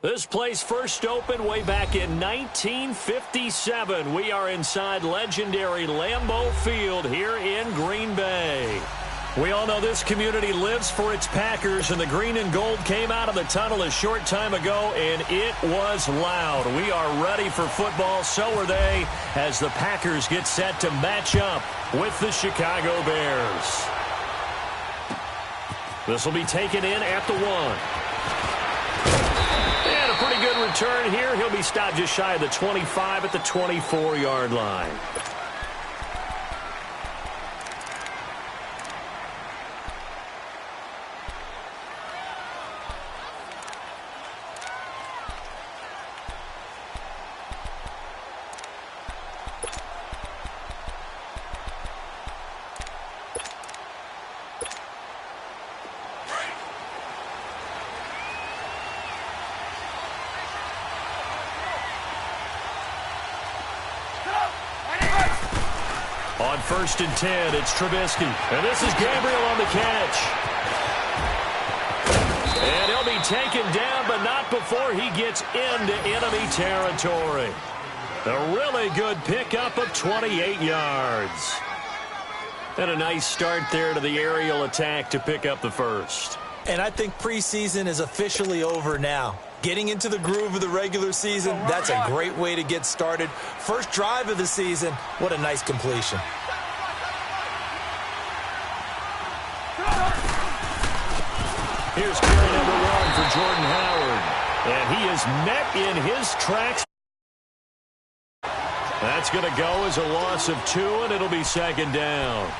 This place first opened way back in 1957. We are inside legendary Lambeau Field here in Green Bay. We all know this community lives for its Packers, and the green and gold came out of the tunnel a short time ago, and it was loud. We are ready for football, so are they, as the Packers get set to match up with the Chicago Bears. This will be taken in at the 1. And a pretty good return here. He'll be stopped just shy of the 25 at the 24-yard line. On 1st and 10, it's Trubisky. And this is Gabriel on the catch. And he'll be taken down, but not before he gets into enemy territory. A really good pickup of 28 yards. And a nice start there to the aerial attack to pick up the first. And I think preseason is officially over now. Getting into the groove of the regular season, that's a great way to get started. First drive of the season, what a nice completion. Here's carry number 1 for Jordan Howard. And he is met in his tracks. That's going to go as a loss of 2, and it'll be 2nd down.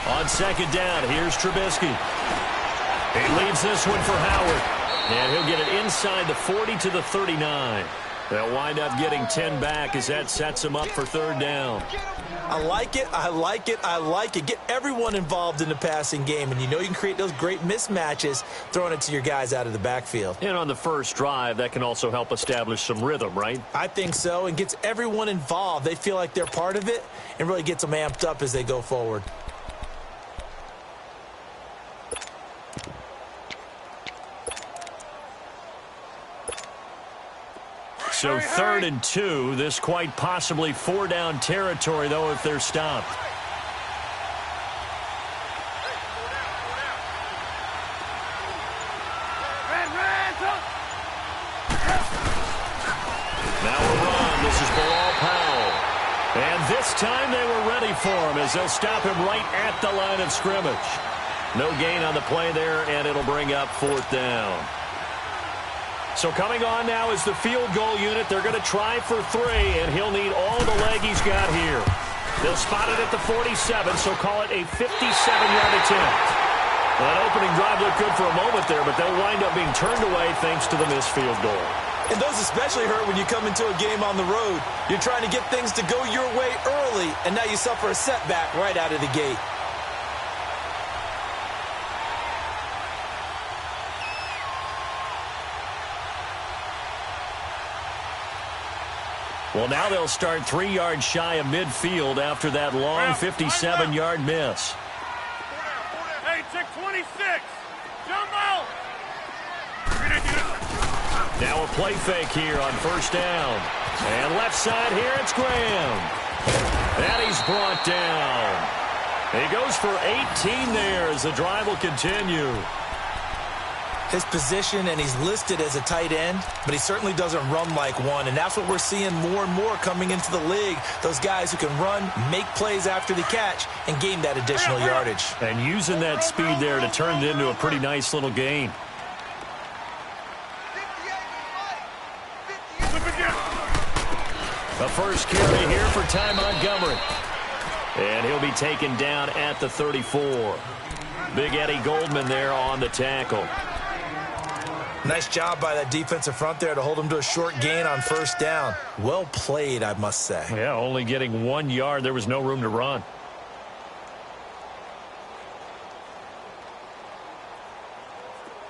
On 2nd down, here's Trubisky. He leaves this one for Howard. And he'll get it inside the 40 to the 39. They'll wind up getting 10 back as that sets him up for 3rd down. I like it, I like it, I like it. Get everyone involved in the passing game, and you know you can create those great mismatches throwing it to your guys out of the backfield. And on the first drive, that can also help establish some rhythm, right? I think so, and gets everyone involved. They feel like they're part of it and really gets them amped up as they go forward. So 3rd and 2, this quite possibly 4-down territory, though, if they're stopped. Now a run. This is Bilal Powell. And this time they were ready for him as they'll stop him right at the line of scrimmage. No gain on the play there, and it'll bring up 4th down. So coming on now is the field goal unit. They're going to try for 3, and he'll need all the leg he's got here. They'll spot it at the 47, so call it a 57-yard attempt. That opening drive looked good for a moment there, but they'll wind up being turned away thanks to the missed field goal. And those especially hurt when you come into a game on the road. You're trying to get things to go your way early, and now you suffer a setback right out of the gate. Well, now they'll start 3 yards shy of midfield after that long 57-yard miss. Hey, check 26. Jumbo. Now a play fake here on 1st down. And left side here, it's Graham. And he's brought down. He goes for 18 there as the drive will continue. His position, and he's listed as a tight end, but he certainly doesn't run like one, and that's what we're seeing more and more coming into the league. Those guys who can run, make plays after the catch, and gain that additional yardage. And using that speed there to turn it into a pretty nice little gain. The first carry here for Ty Montgomery. And he'll be taken down at the 34. Big Eddie Goldman there on the tackle. Nice job by that defensive front there to hold him to a short gain on 1st down. Well played, I must say. Yeah, only getting 1 yard. There was no room to run.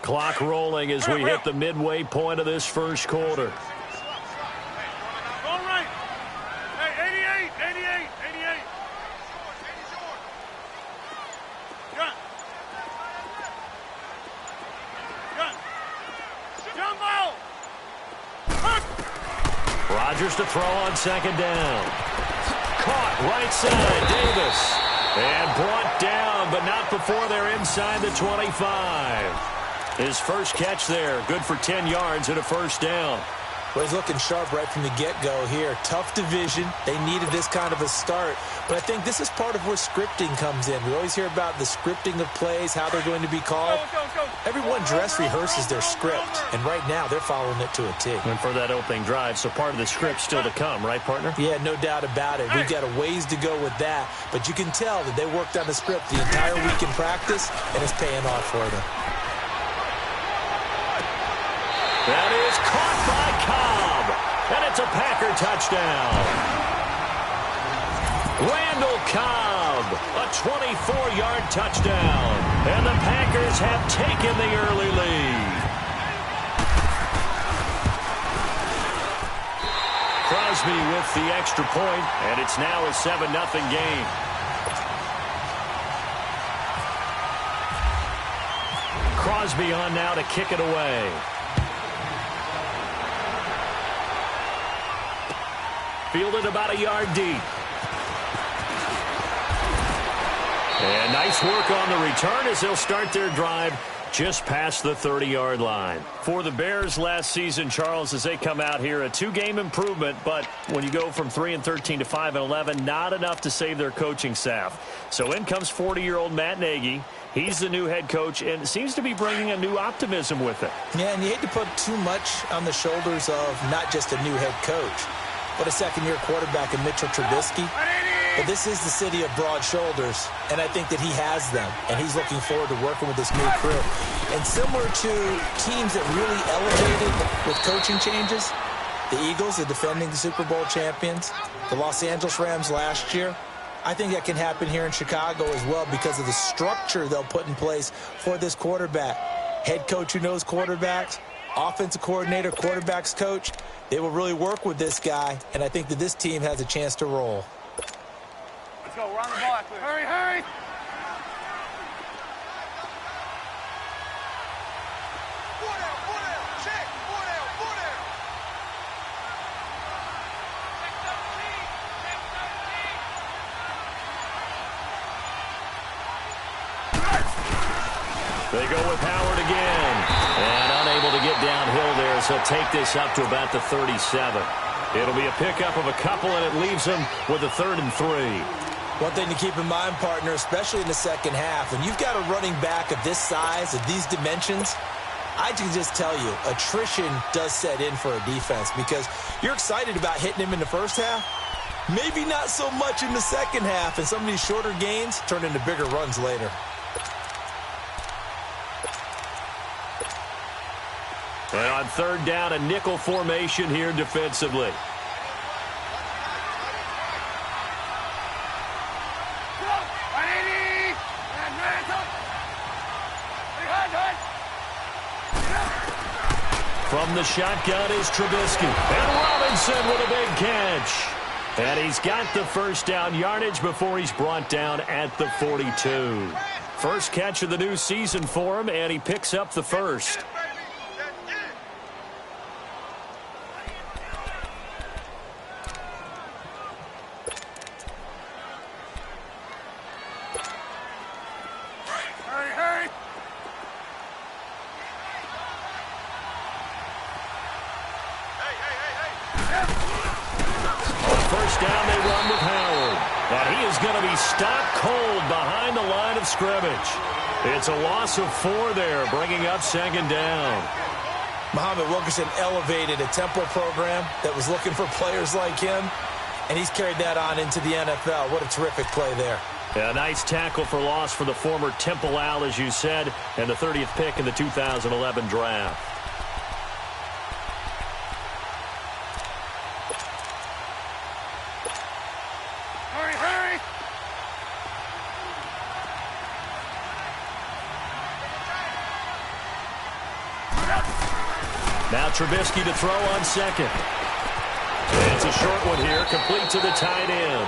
Clock rolling as we hit the midway point of this first quarter. All right. Hey, 88. Gun. Jumbo. Rodgers to throw on second down. Caught right side, Davis. And brought down, but not before they're inside the 25. His first catch there, good for 10 yards and a first down. Well, he's looking sharp right from the get-go here. Tough division. They needed this kind of a start. But I think this is part of where scripting comes in. We always hear about the scripting of plays, how they're going to be called. Everyone dress rehearses their script, and right now they're following it to a T. And for that opening drive, so part of the script still to come, right, partner? Yeah, no doubt about it. We've got a ways to go with that, but you can tell that they worked on the script the entire week in practice, and it's paying off for them. That is caught by Cobb, and it's a Packer touchdown. Randall Cobb, a 24-yard touchdown, and the Packers have taken the early lead. Crosby with the extra point, and it's now a 7-0 game. Crosby on now to kick it away. Fielded about a yard deep. And nice work on the return as they'll start their drive just past the 30-yard line. For the Bears last season, Charles, as they come out here, a 2-game improvement, but when you go from 3-13 to 5-11, not enough to save their coaching staff. So in comes 40-year-old Matt Nagy. He's the new head coach and seems to be bringing a new optimism with it. Yeah, and you hate to put too much on the shoulders of not just a new head coach, but a second-year quarterback in Mitchell Trubisky. But this is the city of broad shoulders, and I think that he has them, and he's looking forward to working with this new crew. And similar to teams that really elevated with coaching changes, the Eagles, the defending Super Bowl champions, the Los Angeles Rams last year, I think that can happen here in Chicago as well because of the structure they'll put in place for this quarterback. Head coach who knows quarterbacks, offensive coordinator, quarterbacks coach, they will really work with this guy, and I think that this team has a chance to roll. Let's go. We're on the ball. Hurry. They go with Howard again. And unable to get downhill there, so take this up to about the 37. It'll be a pickup of a couple, and it leaves them with a 3rd and 3. One thing to keep in mind, partner, especially in the second half, when you've got a running back of this size, of these dimensions, I can just tell you, attrition does set in for a defense because you're excited about hitting him in the first half. Maybe not so much in the second half, and some of these shorter gains turn into bigger runs later. And on 3rd down, a nickel formation here defensively. From the shotgun is Trubisky. And Robinson with a big catch. And he's got the first down yardage before he's brought down at the 42. First catch of the new season for him, and he picks up the first. Down they run with Howard. And he is going to be stopped cold behind the line of scrimmage. It's a loss of 4 there, bringing up 2nd down. Muhammad Wilkerson elevated a Temple program that was looking for players like him, and he's carried that on into the NFL. What a terrific play there. A nice tackle for loss for the former Temple Owl, as you said, and the 30th pick in the 2011 draft. Now Trubisky to throw on second. It's a short one here, complete to the tight end.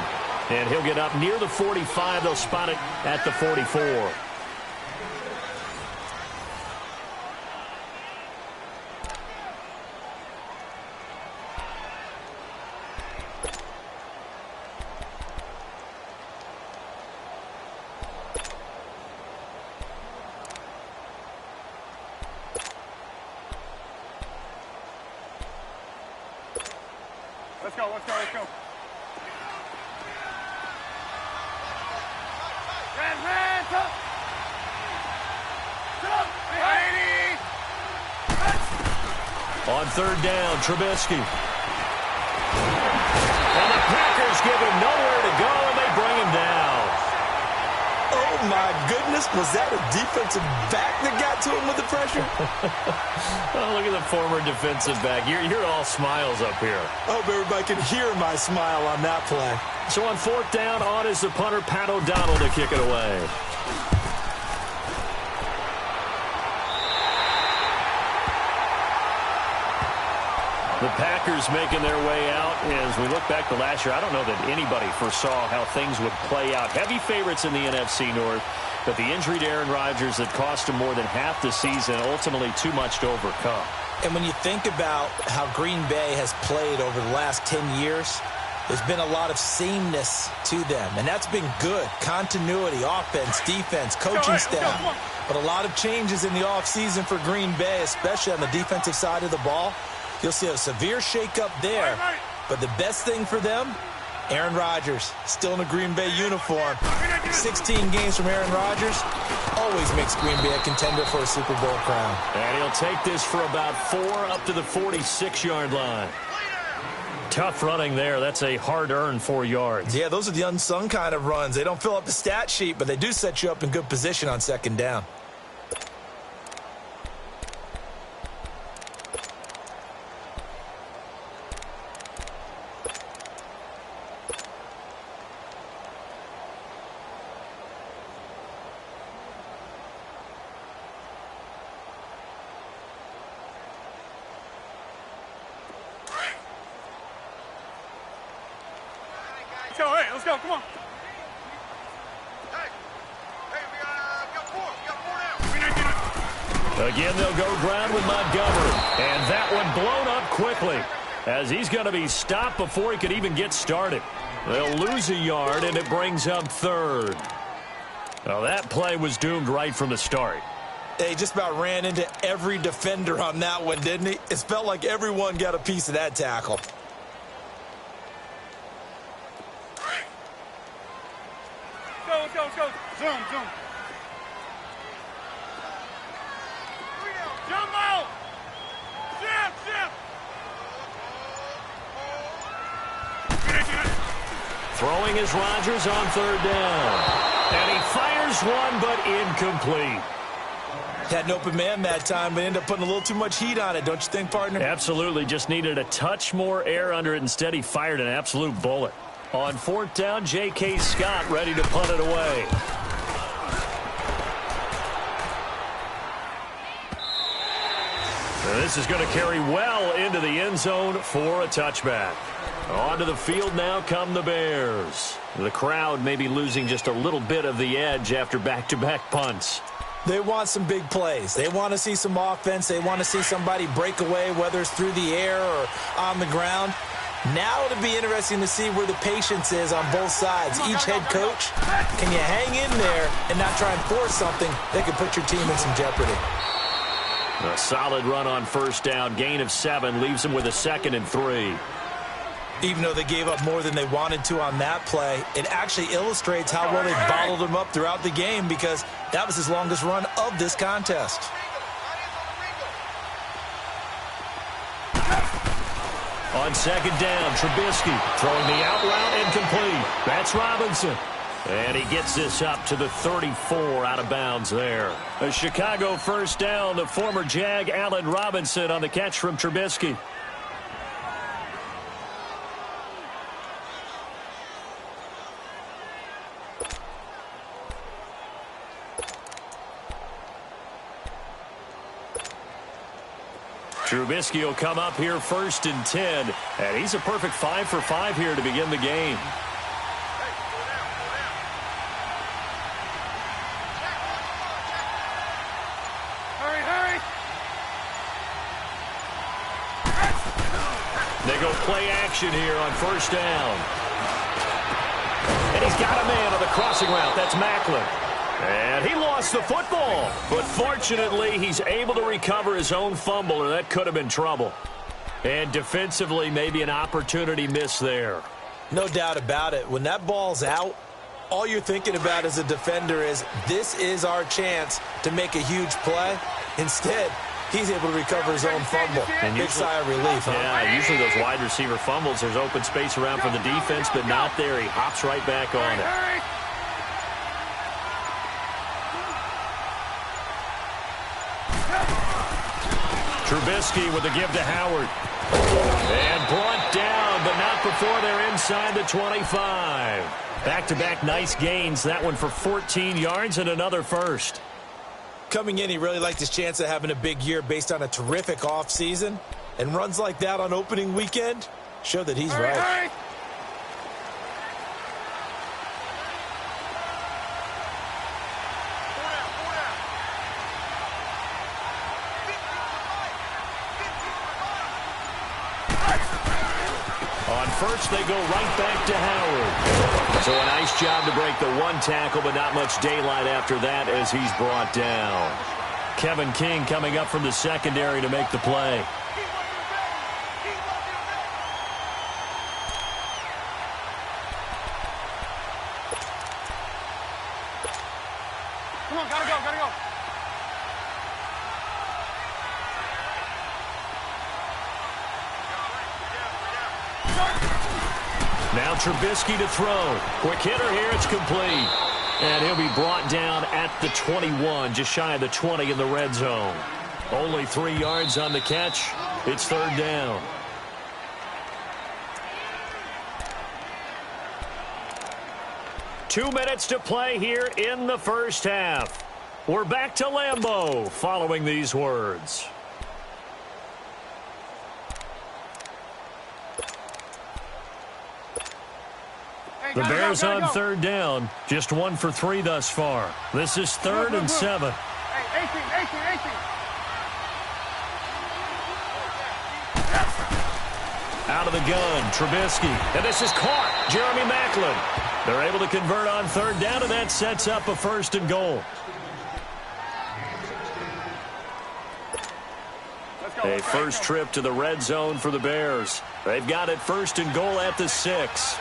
And he'll get up near the 45. They'll spot it at the 44. Let's go, let's go, let's go. Red, top. On third down, Trubisky. And the Packers give him nowhere to go, and they bring him down. Oh, my goodness. Was that a defensive back that got to him with the pressure? Oh, look at the former defensive back. You're all smiles up here. I hope everybody can hear my smile on that play. So on fourth down, on is the punter, Pat O'Donnell, to kick it away. The Packers making their way out. As we look back to last year, I don't know that anybody foresaw how things would play out. Heavy favorites in the NFC North, but the injury to Aaron Rodgers that cost him more than half the season, ultimately too much to overcome. And when you think about how Green Bay has played over the last 10 years, there's been a lot of sameness to them, and that's been good. Continuity, offense, defense, coaching staff. But a lot of changes in the offseason for Green Bay, especially on the defensive side of the ball. You'll see a severe shakeup there. But the best thing for them, Aaron Rodgers, still in a Green Bay uniform. 16 games from Aaron Rodgers always makes Green Bay a contender for a Super Bowl crown. And he'll take this for about 4 up to the 46-yard line. Tough running there. That's a hard-earned 4 yards. Yeah, those are the unsung kind of runs. They don't fill up the stat sheet, but they do set you up in good position on second down. Let's go, come on. Again, they'll go ground with Montgomery. And that one blown up quickly, as he's going to be stopped before he could even get started. They'll lose a yard, and it brings up third. Well, that play was doomed right from the start. He just about ran into every defender on that one, didn't he? It felt like everyone got a piece of that tackle. Let's go. Zoom. Jump out. Shift. Throwing is Rodgers on third down. And he fires one, but incomplete. Had an open man that time, but ended up putting a little too much heat on it, don't you think, partner? Absolutely. Just needed a touch more air under it. Instead, he fired an absolute bullet. On fourth down, J.K. Scott ready to punt it away. And this is going to carry well into the end zone for a touchback. Onto the field now come the Bears. The crowd may be losing just a little bit of the edge after back-to-back punts. They want some big plays. They want to see some offense. They want to see somebody break away, whether it's through the air or on the ground. Now it'll be interesting to see where the patience is on both sides. Each head coach, can you hang in there and not try and force something that could put your team in some jeopardy? A solid run on first down. Gain of 7 leaves them with a 2nd and 3. Even though they gave up more than they wanted to on that play, it actually illustrates how well they bottled them up throughout the game, because that was his longest run of this contest. On second down, Trubisky throwing the out route incomplete. That's Robinson. And he gets this up to the 34, out of bounds there. A Chicago first down to former Jag Allen Robinson on the catch from Trubisky. Trubisky will come up here 1st and 10, and he's a perfect 5 for 5 here to begin the game. They go play action here on 1st down. And he's got a man on the crossing route. That's Maclin. And he lost the football. But fortunately, he's able to recover his own fumble, or that could have been trouble. And defensively, maybe an opportunity missed there. No doubt about it. When that ball's out, all you're thinking about as a defender is, this is our chance to make a huge play. Instead, he's able to recover his own fumble. And big sigh of relief, huh? Yeah, usually those wide receiver fumbles, there's open space around for the defense, but not there. He hops right back on it. Trubisky with the give to Howard. And brought down, but not before they're inside the 25. Back-to-back nice gains. That one for 14 yards and another first. Coming in, he really liked his chance of having a big year based on a terrific offseason. And runs like that on opening weekend show that he's right. On first, they go right back to Howard. So a nice job to break the one tackle, but not much daylight after that as he's brought down. Kevin King coming up from the secondary to make the play. Come on, gotta go, gotta go. Now Trubisky to throw. Quick hitter here, it's complete. And he'll be brought down at the 21, just shy of the 20 in the red zone. Only 3 yards on the catch. It's 3rd down. Two minutes to play here in the first half. We're back to Lambeau following these words. The Bears on 3rd down. Just 1 for 3 thus far. This is 3rd and 7. Hey, 18. Out of the gun, Trubisky. And this is caught. Jeremy Maclin. They're able to convert on 3rd down, and that sets up a 1st and goal. A first trip to the red zone for the Bears. They've got it 1st and goal at the 6.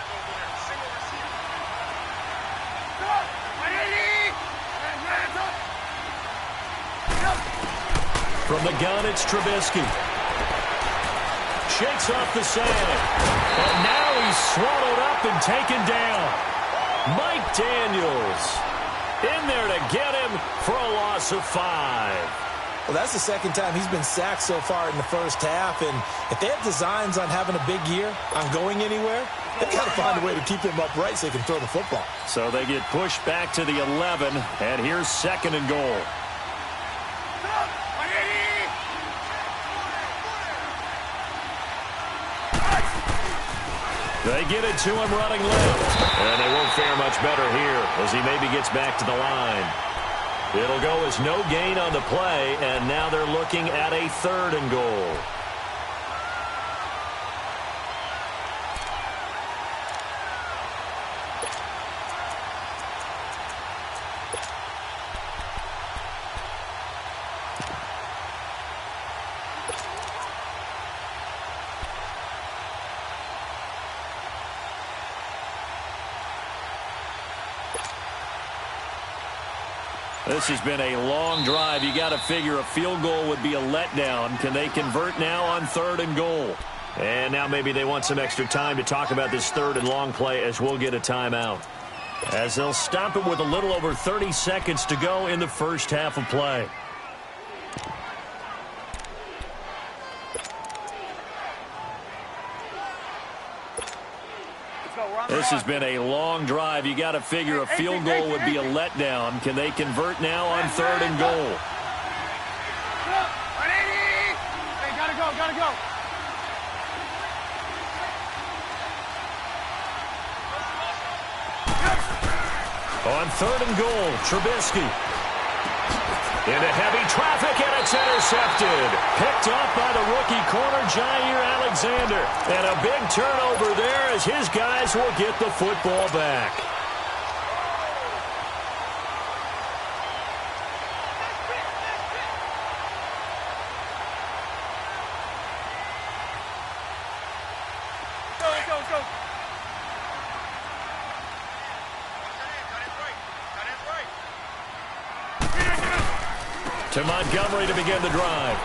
From the gun, it's Trubisky. Shakes off the sand. And now he's swallowed up and taken down. Mike Daniels in there to get him for a loss of 5. Well, that's the second time he's been sacked so far in the first half. And if they have designs on having a big year, on going anywhere, they've got to find a way to keep him upright so they can throw the football. So they get pushed back to the 11, and here's 2nd and goal. They get it to him running left. And they won't fare much better here as he maybe gets back to the line. It'll go as no gain on the play, and now they're looking at a 3rd and goal. This has been a long drive. You got to figure a field goal would be a letdown. Can they convert now on 3rd and goal? And now maybe they want some extra time to talk about this 3rd and long play as we'll get a timeout. As they'll stop it with a little over 30 seconds to go in the first half of play. This has been a long drive. You got to figure a field goal would be a letdown. Can they convert now on 3rd and goal? Hey, gotta go. On 3rd and goal, Trubisky. Into heavy traffic, and it's intercepted. Picked off by the rookie corner, Jair Alexander. And a big turnover there as his guys will get the football back. To Montgomery to begin the drive.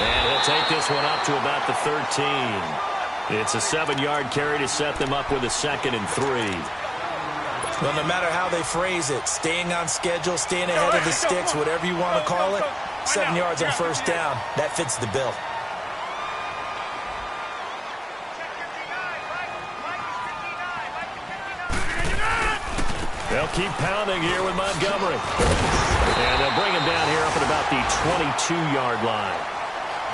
And he'll take this one up to about the 13. It's a 7-yard carry to set them up with a 2nd and 3. Well, no matter how they phrase it, staying on schedule, staying ahead of the sticks, whatever you want to call it, 7 yards on 1st down, that fits the bill. They'll keep pounding here with Montgomery. And they'll bring him down here up at about the 22-yard line.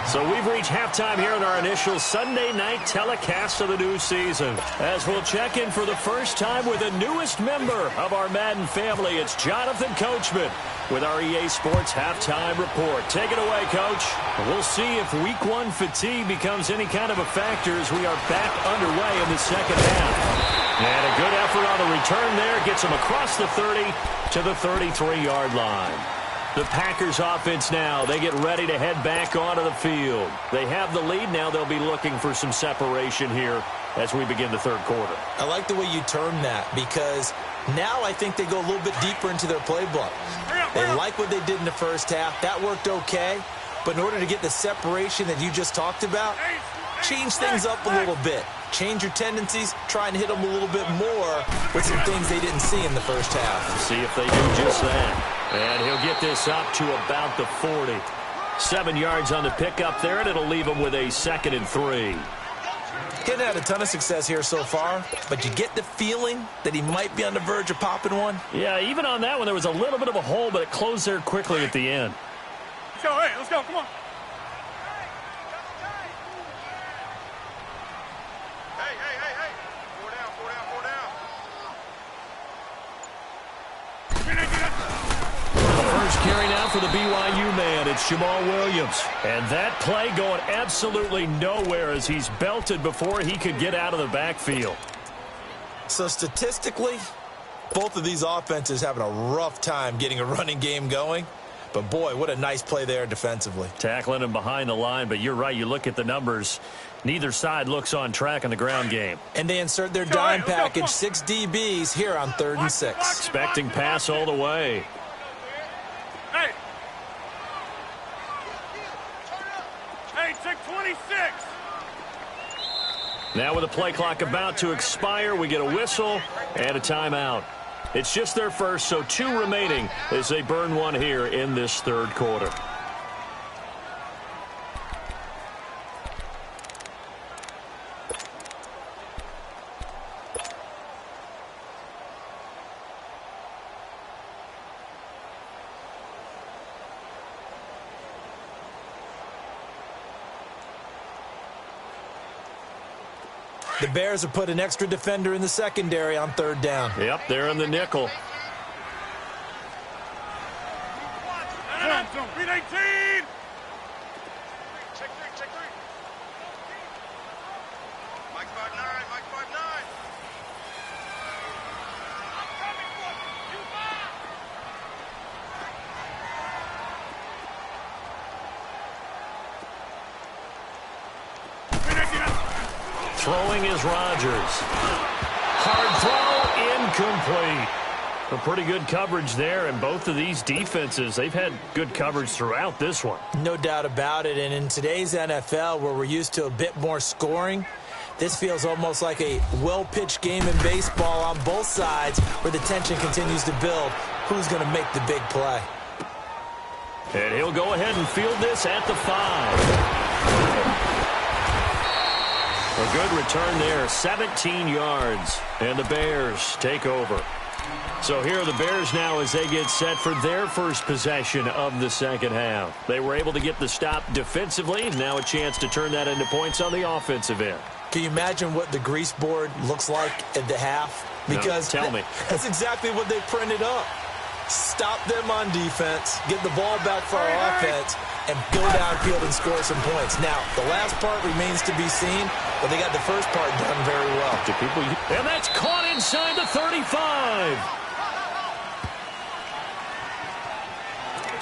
So we've reached halftime here in our initial Sunday night telecast of the new season. As we'll check in for the first time with the newest member of our Madden family, it's Jonathan Coachman with our EA Sports Halftime Report. Take it away, Coach. We'll see if Week 1 fatigue becomes any kind of a factor as we are back underway in the second half. And a good effort on the return there. Gets him across the 30 to the 33-yard line. The Packers offense now, they get ready to head back onto the field. They have the lead. Now they'll be looking for some separation here as we begin the 3rd quarter. I like the way you term that because now I think they go a little bit deeper into their playbook. They like what they did in the 1st half. That worked okay. But in order to get the separation that you just talked about, change things up a little bit. Change your tendencies, try and hit them a little bit more with some things they didn't see in the 1st half. See if they do just that. And he'll get this up to about the 40. 7 yards on the pickup there, and it'll leave him with a 2nd and 3. He hasn't had a ton of success here so far, but you get the feeling that he might be on the verge of popping one. Yeah, even on that one, there was a little bit of a hole, but it closed there quickly at the end. Let's go, hey, let's go, come on. Carry now for the BYU man. It's Jamal Williams. And that play going absolutely nowhere as he's belted before he could get out of the backfield. So statistically, both of these offenses having a rough time getting a running game going. But, boy, what a nice play there defensively. Tackling him behind the line, but you're right. You look at the numbers. Neither side looks on track in the ground game. And they insert their dime package, 6 DBs here on 3rd and 6. Expecting pass all the way. Hey. Hey, check 26. Now with the play clock about to expire, we get a whistle and a timeout. It's just their first, so 2 remaining as they burn one here in this 3rd quarter. The Bears have put an extra defender in the secondary on 3rd down. Yep, they're in the nickel. Beat 18. Check 3. Mike 5'9", Mike 5'9". Throwing is Rodgers. Hard throw, incomplete. A pretty good coverage there, and both of these defenses, they've had good coverage throughout this one. No doubt about it, and in today's NFL, where we're used to a bit more scoring, this feels almost like a well-pitched game in baseball on both sides, where the tension continues to build. Who's going to make the big play? And he'll go ahead and field this at the 5. A good return there, 17 yards, and the Bears take over. So here are the Bears now as they get set for their first possession of the second half. They were able to get the stop defensively. Now a chance to turn that into points on the offensive end. Can you imagine what the grease board looks like at the half? Because tell me. That's exactly what they printed up. Stop them on defense, get the ball back for our offense, and go downfield and score some points. Now, the last part remains to be seen, but they got the first part done very well. And that's caught inside the 35.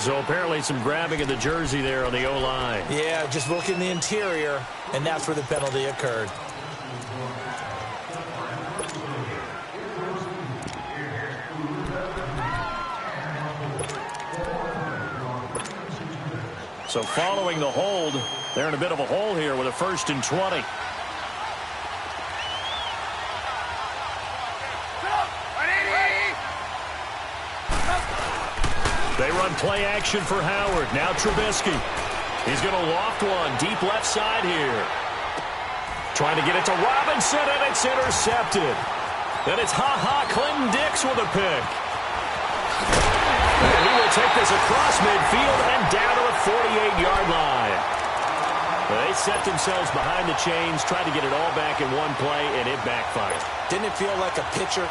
So apparently some grabbing of the jersey there on the O-line. Yeah, just look in the interior, and that's where the penalty occurred. So following the hold, they're in a bit of a hole here with a 1st and 20. They run play action for Howard. Now Trubisky. He's going to loft one deep left side here. Trying to get it to Robinson, and it's intercepted. Then it's Clinton Dix with a pick. And he will take this across midfield and down to the 48-yard line. They set themselves behind the chains, tried to get it all back in one play, and it backfired. Didn't it feel like a pitcher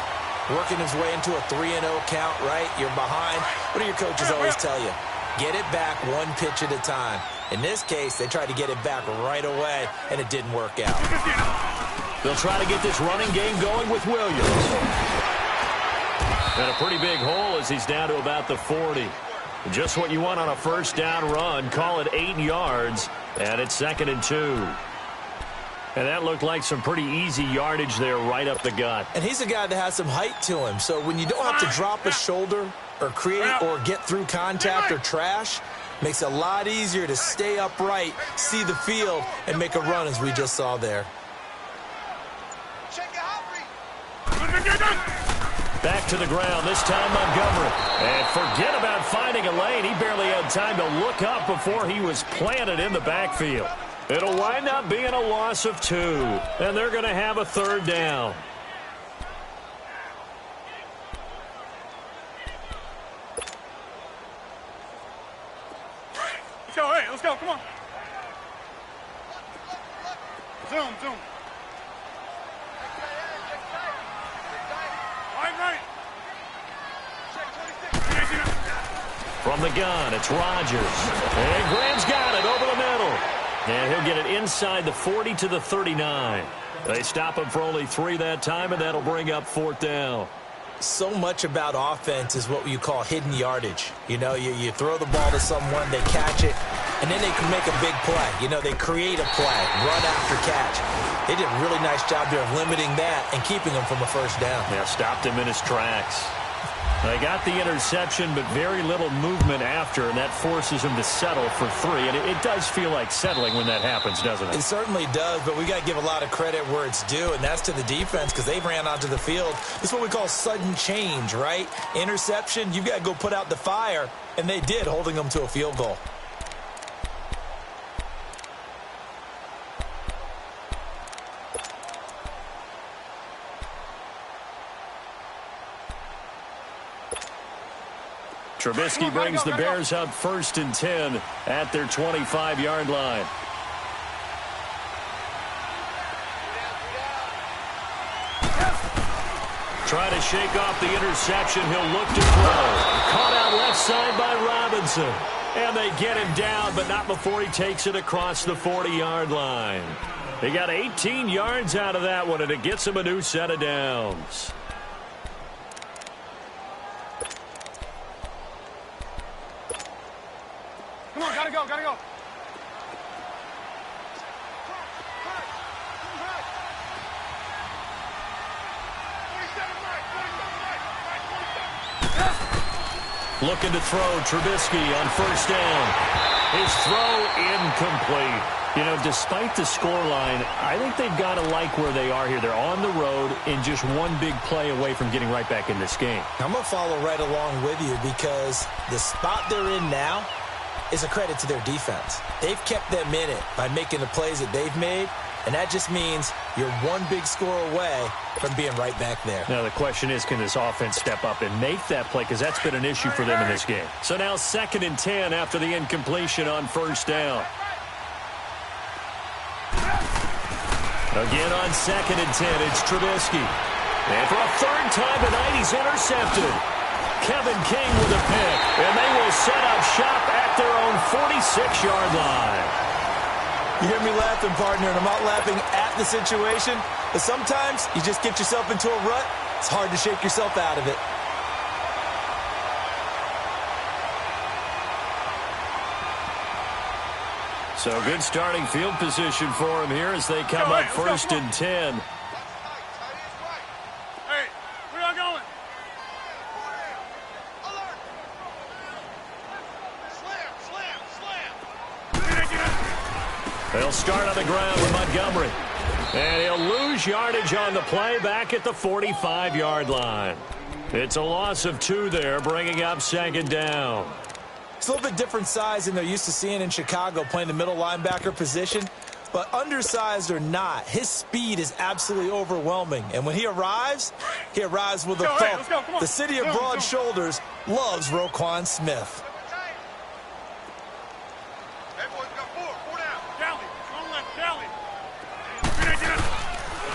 working his way into a 3-0 count, right? You're behind. What do your coaches always tell you? Get it back one pitch at a time. In this case, they tried to get it back right away, and it didn't work out. They'll try to get this running game going with Williams. And a pretty big hole as he's down to about the 40. Just what you want on a first down run. Call it 8 yards, and it's 2nd and 2. And that looked like some pretty easy yardage there right up the gut. And he's a guy that has some height to him, so when you don't have to drop a shoulder or create or get through contact or trash, makes it a lot easier to stay upright, see the field, and make a run as we just saw there. Back to the ground, this time Montgomery. And forget about finding a lane. He barely had time to look up before he was planted in the backfield. It'll wind up being a loss of 2, and they're going to have a 3rd down. Let's go, hey, let's go, come on. Zoom. Right. From the gun, it's Rodgers. And Graham's got it over the middle. And he'll get it inside the 40 to the 39. They stop him for only 3 that time, and that'll bring up 4th down. So much about offense is what you call hidden yardage. You know, you throw the ball to someone, they catch it, and then they can make a big play. You know, they create a play, run after catch. They did a really nice job there of limiting that and keeping him from a first down. Yeah, stopped him in his tracks. They got the interception, but very little movement after, and that forces him to settle for 3. And it does feel like settling when that happens, doesn't it? It certainly does, but we got to give a lot of credit where it's due, and that's to the defense because they ran onto the field. This is what we call sudden change, right? Interception, you've got to go put out the fire, and they did, holding them to a field goal. Trubisky brings the Bears up 1st and 10 at their 25-yard line. Try to shake off the interception. He'll look to throw. Caught out left side by Robinson. And they get him down, but not before he takes it across the 40-yard line. They got 18 yards out of that one, and it gets him a new set of downs. Come on, gotta go. Looking to throw Trubisky on 1st down. His throw incomplete. You know, despite the scoreline, I think they've got to like where they are here. They're on the road and just one big play away from getting right back in this game. I'm going to follow right along with you because the spot they're in now is a credit to their defense. They've kept them in it by making the plays that they've made, and that just means you're one big score away from being right back there. Now the question is, can this offense step up and make that play? Because that's been an issue for them in this game. So now 2nd and 10 after the incompletion on 1st down. Again on 2nd and 10, it's Trubisky. And for a third time tonight, he's intercepted. Kevin King with a pick. And they will set up shop at their own 46-yard line. You hear me laughing, partner, and I'm not laughing at the situation. But sometimes you just get yourself into a rut. It's hard to shake yourself out of it. So good starting field position for him here as they come up first and 10. Hey, where y'all going? They'll start on the ground with Montgomery. And he'll lose yardage on the play back at the 45-yard line. It's a loss of 2 there, bringing up second down. It's a little bit different size than they're used to seeing in Chicago, playing the middle linebacker position. But undersized or not, his speed is absolutely overwhelming. And when he arrives with a thump. The city of broad shoulders loves Roquan Smith.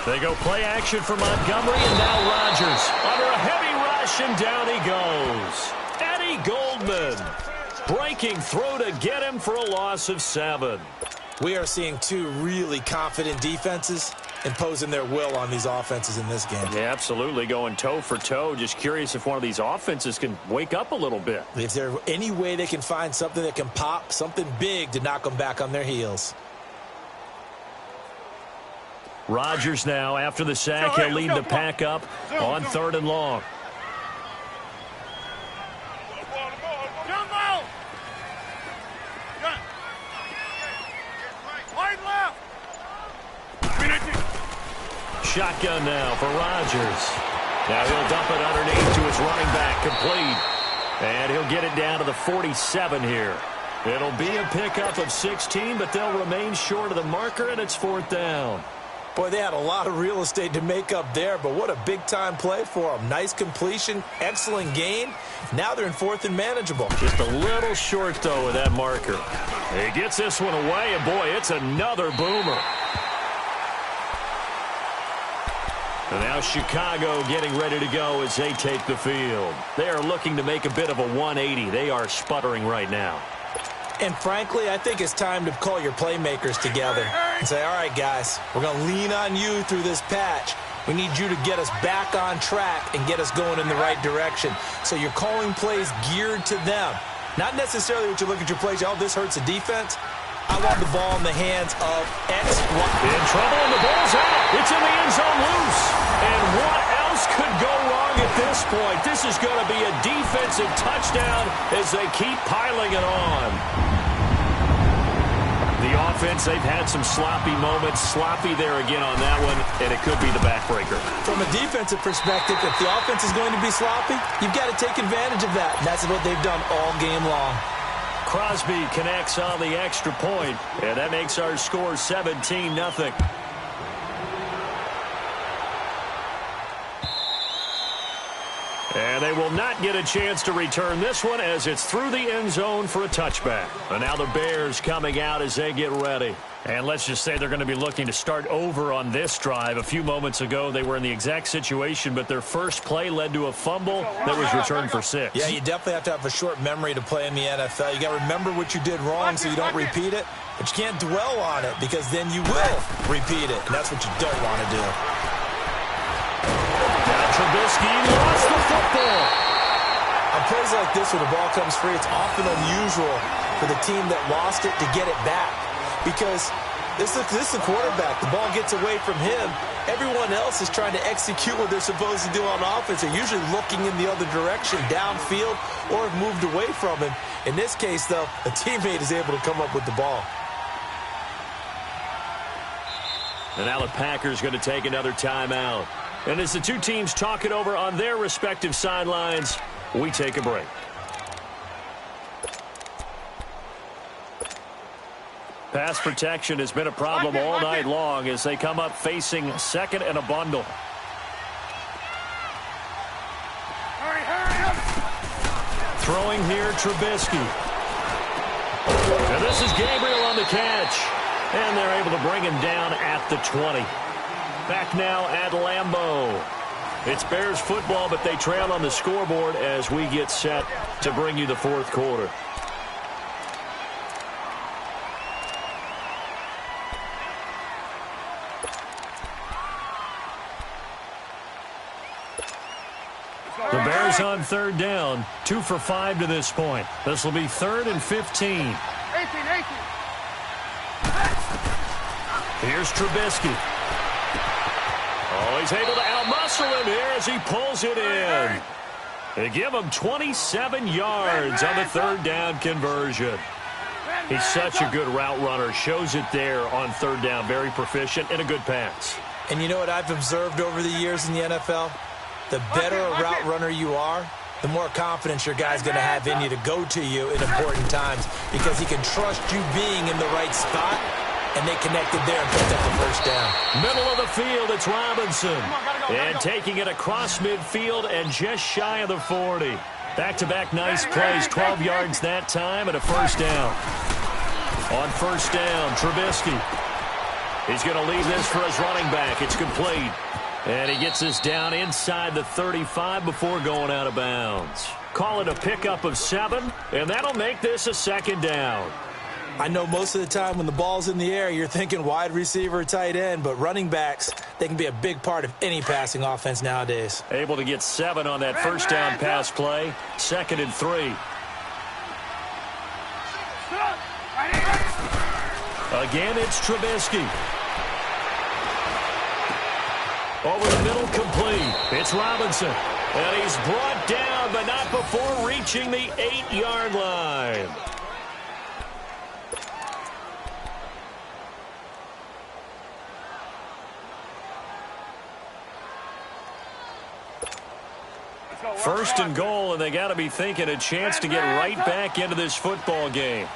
They go play action for Montgomery, and now Rodgers under a heavy rush, and down he goes. Eddie Goldman breaking through to get him for a loss of 7. We are seeing 2 really confident defenses imposing their will on these offenses in this game. Yeah, absolutely, going toe for toe. Just curious if one of these offenses can wake up a little bit. Is there any way they can find something that can pop, something big to knock them back on their heels? Rodgers now, after the sack, he'll lead the pack up on 3rd and long. Shotgun now for Rodgers. Now he'll dump it underneath to his running back, complete. And he'll get it down to the 47 here. It'll be a pickup of 16, but they'll remain short of the marker, and it's 4th down. Boy, they had a lot of real estate to make up there, but what a big-time play for them. Nice completion, excellent gain. Now they're in 4th and manageable. Just a little short, though, with that marker. He gets this one away, and, boy, it's another boomer. And now Chicago getting ready to go as they take the field. They are looking to make a bit of a 180. They are sputtering right now. And frankly, I think it's time to call your playmakers together and say, all right, guys, we're going to lean on you through this patch. We need you to get us back on track and get us going in the right direction. So you're calling plays geared to them. Not necessarily what you look at your plays, oh, this hurts the defense. I want the ball in the hands of X. In trouble, and the ball's out. It's in the end zone loose. And what else could go wrong at this point? This is going to be a defensive touchdown as they keep piling it on. The offense, they've had some sloppy moments. Sloppy there again on that one, and it could be the backbreaker. From a defensive perspective, if the offense is going to be sloppy, you've got to take advantage of that. And that's what they've done all game long. Crosby connects on the extra point, and that makes our score 17-0. And they will not get a chance to return this one as it's through the end zone for a touchback. And now the Bears coming out as they get ready. And let's just say they're going to be looking to start over on this drive. A few moments ago, they were in the exact situation, but their first play led to a fumble that was returned for 6. Yeah, you definitely have to have a short memory to play in the NFL. You got to remember what you did wrong so you don't repeat it, but you can't dwell on it because then you will repeat it, and that's what you don't want to do. Now Trubisky lost the football. On plays like this where the ball comes free, it's often unusual for the team that lost it to get it back. Because this is the quarterback. The ball gets away from him. Everyone else is trying to execute what they're supposed to do on offense. They're usually looking in the other direction, downfield, or have moved away from him. In this case, though, a teammate is able to come up with the ball. And now the Packers going to take another timeout. And as the two teams talk it over on their respective sidelines, we take a break. Pass protection has been a problem all night long as they come up facing second and a bundle. Hurry up! Throwing here, Trubisky. And this is Gabriel on the catch. And they're able to bring him down at the 20. Back now at Lambeau. It's Bears football, but they trail on the scoreboard as we get set to bring you the fourth quarter. The Bears on third down, 2 for 5 to this point. This will be 3rd and 15. 18. Here's Trubisky. Oh, he's able to outmuscle him here as he pulls it in. They give him 27 yards on the third down conversion. He's such a good route runner. Shows it there on third down. Very proficient and a good pass. And you know what I've observed over the years in the NFL? The better a route runner you are, the more confidence your guy's going to have in you to go to you in important times because he can trust you being in the right spot, and they connected there and picked up the first down. Middle of the field, it's Robinson. And taking it across midfield and just shy of the 40. Back-to-back nice plays, 12 yards that time and a first down. On first down, Trubisky. He's going to leave this for his running back. It's complete. And he gets this down inside the 35 before going out of bounds. Call it a pickup of 7, and that'll make this a second down. I know most of the time when the ball's in the air, you're thinking wide receiver, tight end, but running backs, they can be a big part of any passing offense nowadays. Able to get 7 on that first down pass play. 2nd and 3. Again, it's Trubisky. Over the middle, complete. It's Robinson. And he's brought down, but not before reaching the 8-yard line. First and goal, and they got to be thinking a chance to get right back into this football game.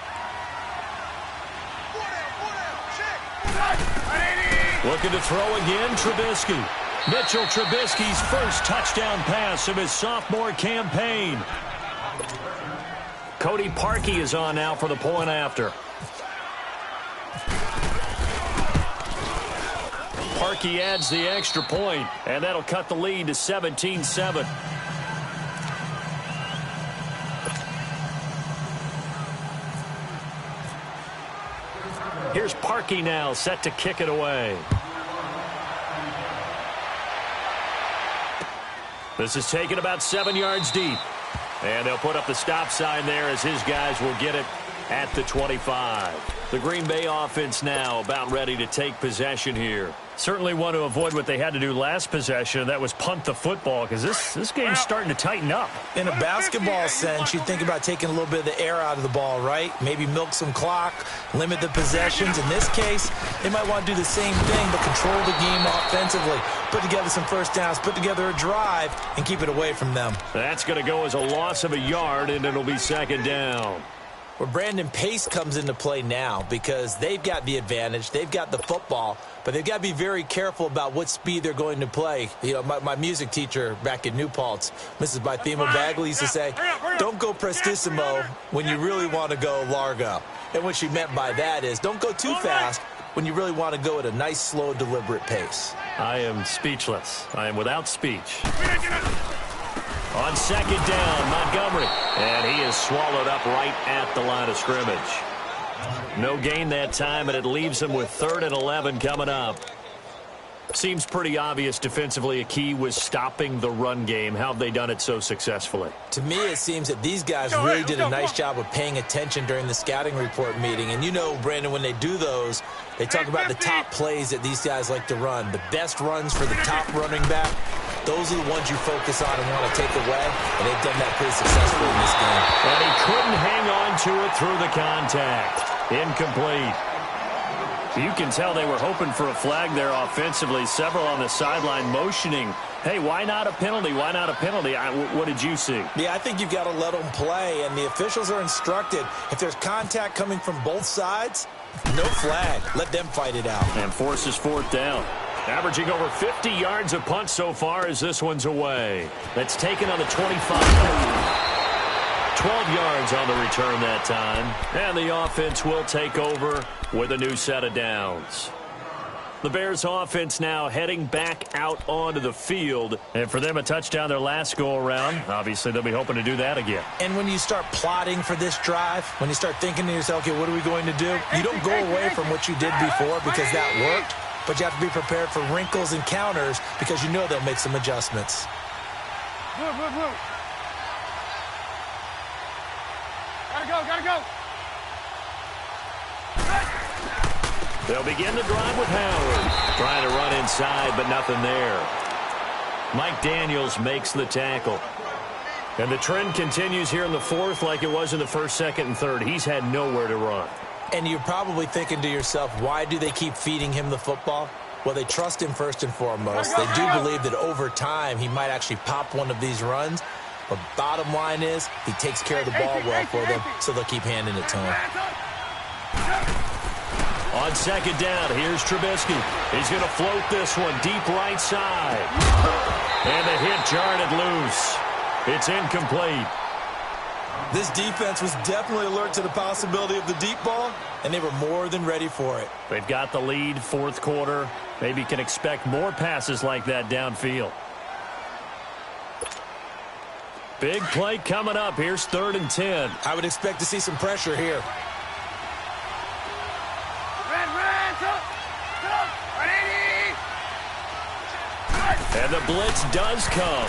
Looking to throw again, Trubisky. Mitchell Trubisky's first touchdown pass of his sophomore campaign. Cody Parkey is on now for the point after. Parkey adds the extra point, and that'll cut the lead to 17-7. Here's Parkey now, set to kick it away. This is taken about 7 yards deep. And they'll put up the stop sign there as his guys will get it at the 25. The Green Bay offense now about ready to take possession here. Certainly want to avoid what they had to do last possession. That was punt the football because this game's starting to tighten up. In a basketball sense, you think about taking a little bit of the air out of the ball, right? Maybe milk some clock, limit the possessions. In this case, they might want to do the same thing but control the game offensively. Put together some first downs, put together a drive, and keep it away from them. That's going to go as a loss of a yard, and it'll be second down. Well, Brandon, pace comes into play now because they've got the advantage. They've got the football, but they've got to be very careful about what speed they're going to play. You know, my music teacher back in New Paltz, Mrs. Bythema Bagley, used to say, don't go prestissimo when you really want to go largo. And what she meant by that is don't go too fast when you really want to go at a nice, slow, deliberate pace. I am speechless. I am without speech. On second down, Montgomery. And he is swallowed up right at the line of scrimmage. No gain that time, and it leaves him with 3rd and 11 coming up. Seems pretty obvious defensively a key was stopping the run game. How have they done it so successfully? To me, it seems that these guys really did a nice job of paying attention during the scouting report meeting. And you know, Brandon, when they do those, they talk about the top plays that these guys like to run. The best runs for the top running back, those are the ones you focus on and want to take away. And they've done that pretty successfully in this game. And he couldn't hang on to it through the contact. Incomplete. You can tell they were hoping for a flag there offensively. Several on the sideline motioning, hey, why not a penalty? Why not a penalty? What did you see? Yeah, I think you've got to let them play, and the officials are instructed. If there's contact coming from both sides, no flag. Let them fight it out. And forces 4th down. Averaging over 50 yards a punt so far as this one's away. That's taken on the 25. 12 yards on the return that time. And the offense will take over with a new set of downs. The Bears offense now heading back out onto the field. And for them, a touchdown their last go-around. Obviously, they'll be hoping to do that again. And when you start plotting for this drive, when you start thinking to yourself, okay, what are we going to do? You don't go away from what you did before because that worked, but you have to be prepared for wrinkles and counters because you know they'll make some adjustments. Move. Gotta go. They'll begin the drive with Howard. Trying to run inside, but nothing there. Mike Daniels makes the tackle. And the trend continues here in the fourth like it was in the first, second, and third. He's had nowhere to run. And you're probably thinking to yourself, why do they keep feeding him the football? Well, they trust him first and foremost. They do believe that over time he might actually pop one of these runs. But bottom line is he takes care of the ball well for them, so they'll keep handing it to him. On second down, here's Trubisky. He's going to float this one deep right side. And the hit jarred it loose. It's incomplete. This defense was definitely alert to the possibility of the deep ball, and they were more than ready for it. They've got the lead, fourth quarter. Maybe can expect more passes like that downfield. Big play coming up. Here's 3rd and 10. I would expect to see some pressure here. And the blitz does come.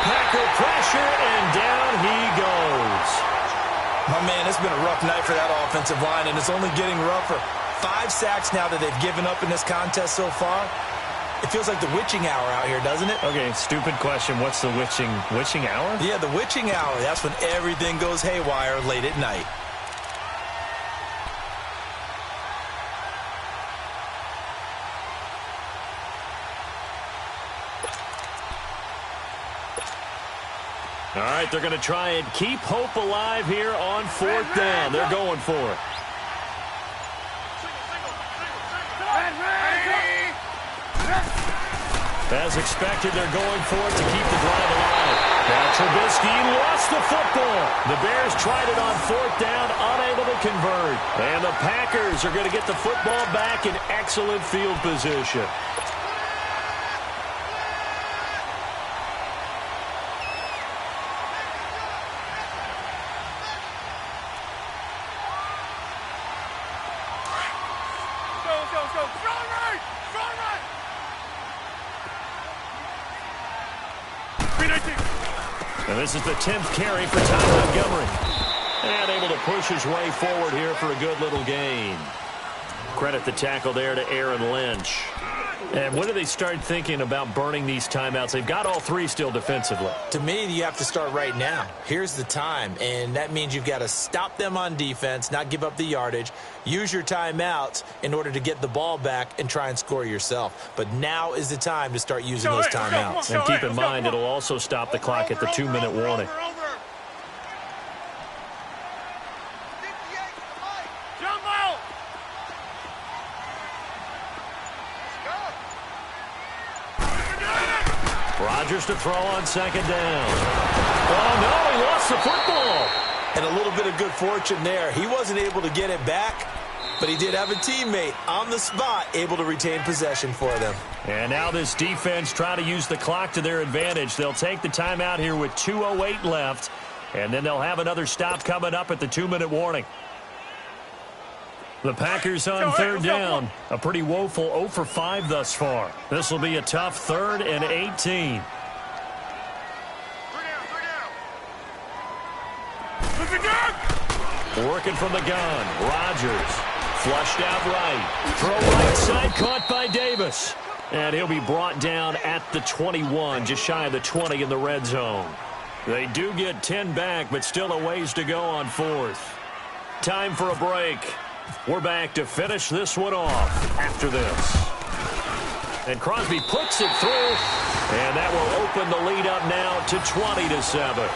Packer pressure, and down he goes. My man, it's been a rough night for that offensive line, and it's only getting rougher. 5 sacks now that they've given up in this contest so far. It feels like the witching hour out here, doesn't it? Okay, stupid question. What's the witching hour? Yeah, the witching hour. That's when everything goes haywire late at night. All right, they're going to try and keep hope alive here on 4th down. They're going for it. As expected, they're going for it to keep the drive alive. Now Trubisky lost the football. The Bears tried it on 4th down, unable to convert. And the Packers are going to get the football back in excellent field position. And this is the 10th carry for Ty Montgomery. And able to push his way forward here for a good little gain. Credit the tackle there to Aaron Lynch. And when do they start thinking about burning these timeouts? They've got all 3 still defensively. To me, you have to start right now. Here's the time, and that means you've got to stop them on defense, not give up the yardage, use your timeouts in order to get the ball back and try and score yourself. But now is the time to start using those timeouts. And keep in mind, it'll also stop the clock at the 2-minute warning. Rodgers to throw on second down. Oh, no, he lost the football. And a little bit of good fortune there. He wasn't able to get it back, but he did have a teammate on the spot able to retain possession for them. And now this defense trying to use the clock to their advantage. They'll take the timeout here with 2:08 left, and then they'll have another stop coming up at the 2-minute warning. The Packers on 3rd down. A pretty woeful 0 for 5 thus far. This will be a tough 3rd and 18. Working from the gun. Rodgers flushed out right. Throw right side, caught by Davis. And he'll be brought down at the 21, just shy of the 20 in the red zone. They do get 10 back, but still a ways to go on 4th. Time for a break. We're back to finish this one off after this. And Crosby puts it through, and that will open the lead up now to 20-7.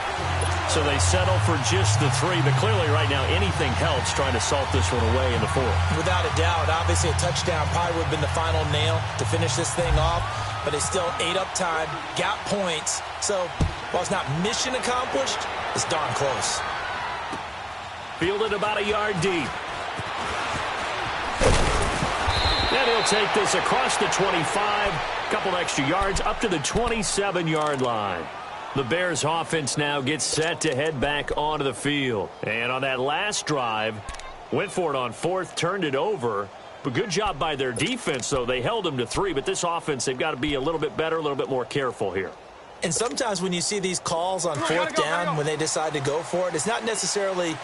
So they settle for just the 3, but clearly right now anything helps trying to salt this one away in the 4th. Without a doubt, obviously a touchdown probably would have been the final nail to finish this thing off, but it's still ate up time, got points. So while it's not mission accomplished, it's darn close. Fielded about a yard deep. And he'll take this across the 25, a couple extra yards, up to the 27-yard line. The Bears offense now gets set to head back onto the field. And on that last drive, went for it on fourth, turned it over. But good job by their defense, though. They held them to 3, but this offense, they've got to be a little bit better, a little bit more careful here. And sometimes when you see these calls on fourth down, when they decide to go for it, it's not necessarily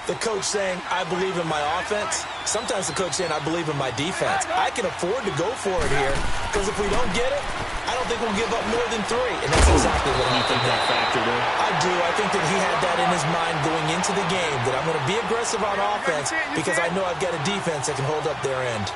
the coach saying, I believe in my offense. Sometimes the coach saying, I believe in my defense. I can afford to go for it here because if we don't get it, I don't think we'll give up more than 3. And that's exactly what I think that factored in. I do. I think that he had that in his mind going into the game, that I'm going to be aggressive on offense because I know I've got a defense that can hold up their end.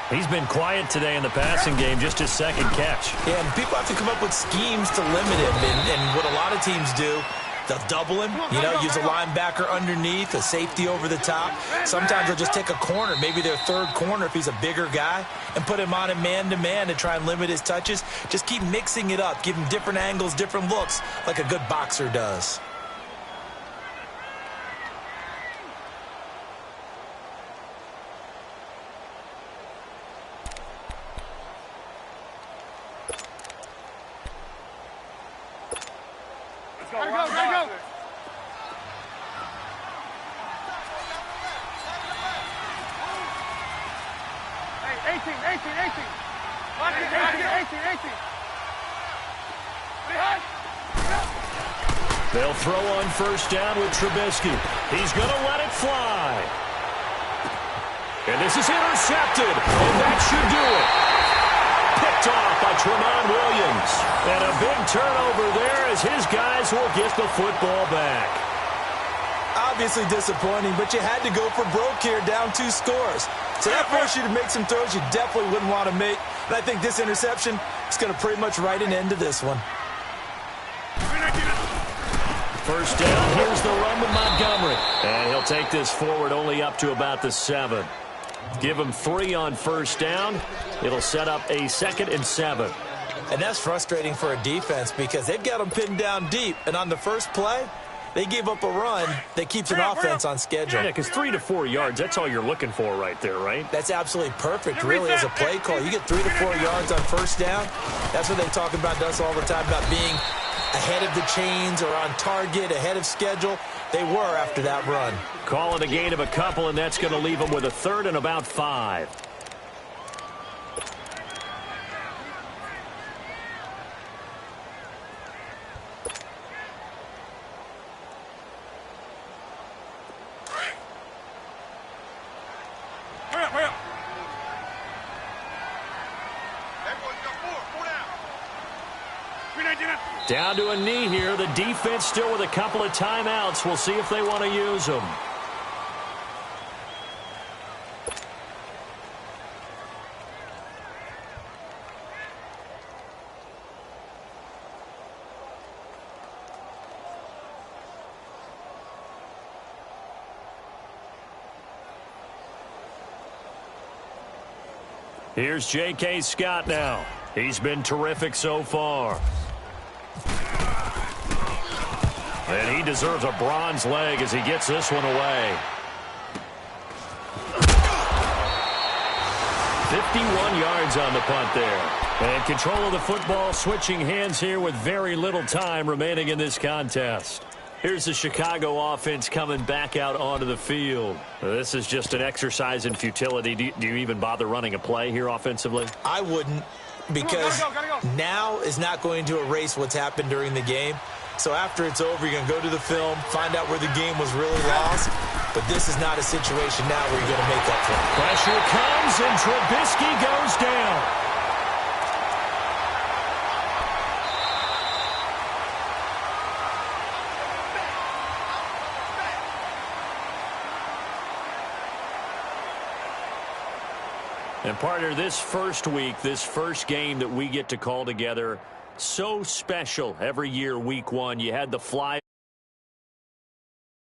He's been quiet today in the passing game, just his second catch. Yeah, and people have to come up with schemes to limit him, and what a lot of teams do, they'll double him, use a linebacker underneath, a safety over the top. Sometimes they'll just take a corner, maybe their third corner if he's a bigger guy, and put him on him man-to-man to try and limit his touches. Just keep mixing it up, give him different angles, different looks, like a good boxer does. Gotta go. Hey, 18. Watch it, 18. They'll throw on first down with Trubisky. He's going to let it fly. And this is intercepted, and that should do it. Picked off by Tramon Williams. And a big turnover there as his guys will get the football back. Obviously disappointing, but you had to go for broke here, down 2 scores. So that forced you to make some throws you definitely wouldn't want to make. And I think this interception is going to pretty much write an end to this one. First down, here's the run with Montgomery. And he'll take this forward only up to about the 7. Give him 3 on first down. It'll set up a 2nd and 7. And that's frustrating for a defense because they've got them pinned down deep. And on the first play, they gave up a run that keeps an offense on schedule. Yeah, because 3 to 4 yards, that's all you're looking for right there, right? That's absolutely perfect, really, as a play call. You get 3 to 4 yards on first down. That's what they talk about us all the time, about being ahead of the chains or on target, ahead of schedule. They were after that run. Call it a gain of a couple, and that's going to leave them with a 3rd and about 5. Hurry up. Everyone's got 4 down. Down to a knee here. The defense still with a couple of timeouts. We'll see if they want to use them. Here's J.K. Scott now. He's been terrific so far. And he deserves a bronze leg as he gets this one away. 51 yards on the punt there. And control of the football, switching hands here with very little time remaining in this contest. Here's the Chicago offense coming back out onto the field. This is just an exercise in futility. Do you even bother running a play here offensively? I wouldn't, because now is not going to erase what's happened during the game. So after it's over, you're going to go to the film, find out where the game was really lost. But this is not a situation now where you're going to make up for it. Pressure comes, and Trubisky goes down. And partner, this first week, this first game that we get to call together, so special every year, week 1. You had the fly.